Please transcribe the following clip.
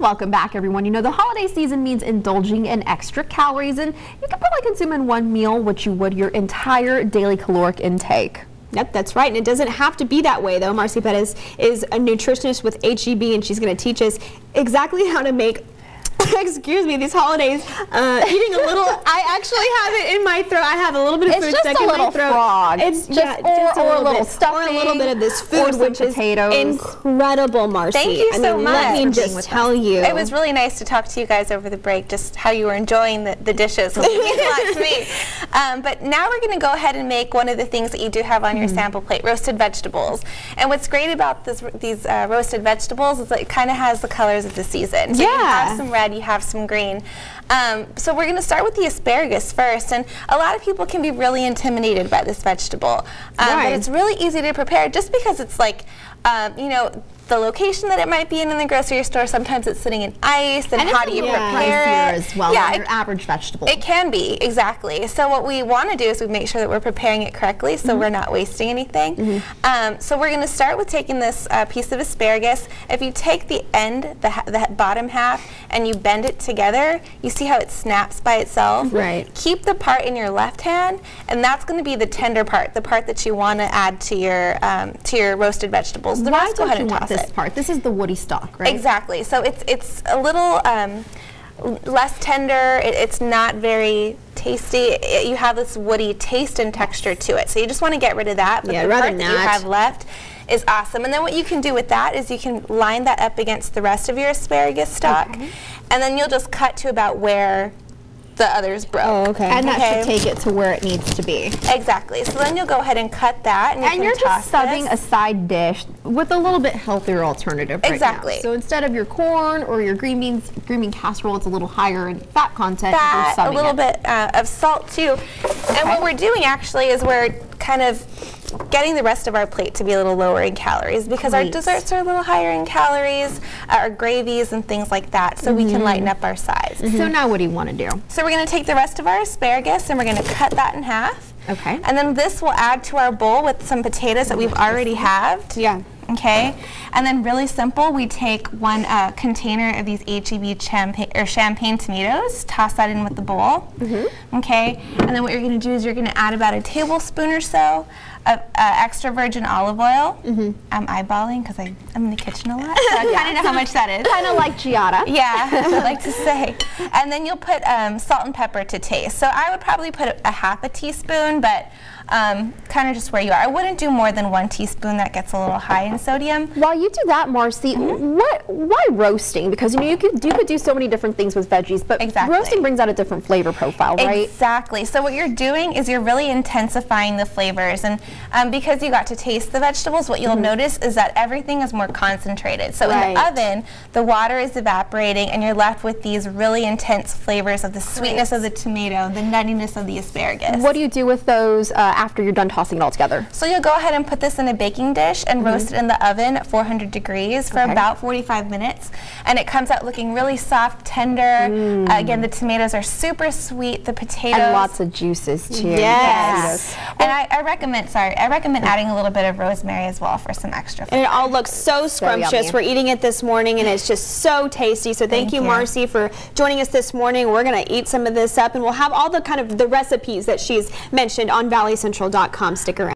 Welcome back, everyone. You know, the holiday season means indulging in extra calories, and you can probably consume in one meal what you would your entire daily caloric intake. Yep, that's right. And it doesn't have to be that way, though. Marcy Pettis is a nutritionist with HEB, and she's going to teach us exactly how to make excuse me, these holidays, eating a little, I actually have it in my throat. I have a little bit of food stuck in my throat. Frog. It's just, or a little stuffing, or a little bit of this food, which potatoes. is incredible, Marcy. Thank you so much. Let me just tell you. It was really nice to talk to you guys over the break, just how you were enjoying the dishes. It means a lot to me. But now we're going to go ahead and make one of the things that you do have on your sample plate, roasted vegetables. And what's great about these roasted vegetables is that it kind of has the colors of the season. So you have some red, you have some green. So we're going to start with the asparagus first, and a lot of people can be really intimidated by this vegetable, but it's really easy to prepare just because it's like, you know, the location that it might be in the grocery store. Sometimes it's sitting in ice, and how do you prepare it? As well, than your average vegetable. It can be, exactly. So what we want to do is we make sure that we're preparing it correctly, so we're not wasting anything. So we're going to start with taking this piece of asparagus. If you take the end, the bottom half, and you bend it together, you see how it snaps by itself? Right. Keep the part in your left hand, and that's going to be the tender part, the part that you want to add to your roasted vegetables. The rest, go ahead and toss it. This part. This is the woody stalk, right? Exactly. So it's a little less tender. It's not very tasty. You have this woody taste and texture to it. So you just want to get rid of that. But the part that you have left is awesome. And then what you can do with that is you can line that up against the rest of your asparagus stalk, and then you'll just cut to about where the others broke. Oh, okay. And that should take it to where it needs to be. Exactly. So then you'll go ahead and cut that, and you're just subbing a side dish with a little bit healthier alternative right now. So instead of your corn or your green bean casserole, it's a little higher in fat content. A little bit of salt too. And what we're doing actually is we're kind of getting the rest of our plate to be a little lower in calories, because our desserts are a little higher in calories, our gravies and things like that, so we can lighten up our size. So now what do you want to do? So we're going to take the rest of our asparagus and we're going to cut that in half. Okay. And then this will add to our bowl with some potatoes that we've already halved. Yeah. Okay. And then really simple, we take one container of these HEB champagne tomatoes, toss that in with the bowl. Okay. And then what you're going to do is you're going to add about a tablespoon or so of extra virgin olive oil. I'm eyeballing because I'm in the kitchen a lot, so I kind of know how much that is. Kind of like Giada. Yeah, I like to say. And then you'll put salt and pepper to taste. So I would probably put a half a teaspoon, but kind of just where you are. I wouldn't do more than 1 teaspoon. That gets a little high in sodium. While you do that, Marcy, why roasting? Because you know you could do so many different things with veggies, but roasting brings out a different flavor profile, right? Exactly. So what you're doing is you're really intensifying the flavors, and because you got to taste the vegetables, what you'll notice is that everything is more concentrated. So in the oven, the water is evaporating, and you're left with these really intense flavors of the sweetness of the tomato, the nuttiness of the asparagus. What do you do with those after you're done tossing it all together? So you'll go ahead and put this in a baking dish and roast it in the oven at 400 degrees for about 45 minutes. And it comes out looking really soft, tender. Again, the tomatoes are super sweet. The potatoes. And lots of juices too. Yes. And I recommend adding a little bit of rosemary as well for some extra flavor. And it all looks so scrumptious. We're eating it this morning, and it's just so tasty. So thank you, Marcy, for joining us this morning. We're going to eat some of this up, and we'll have all the kind of the recipes that she's mentioned on valleycentral.com. Stick around.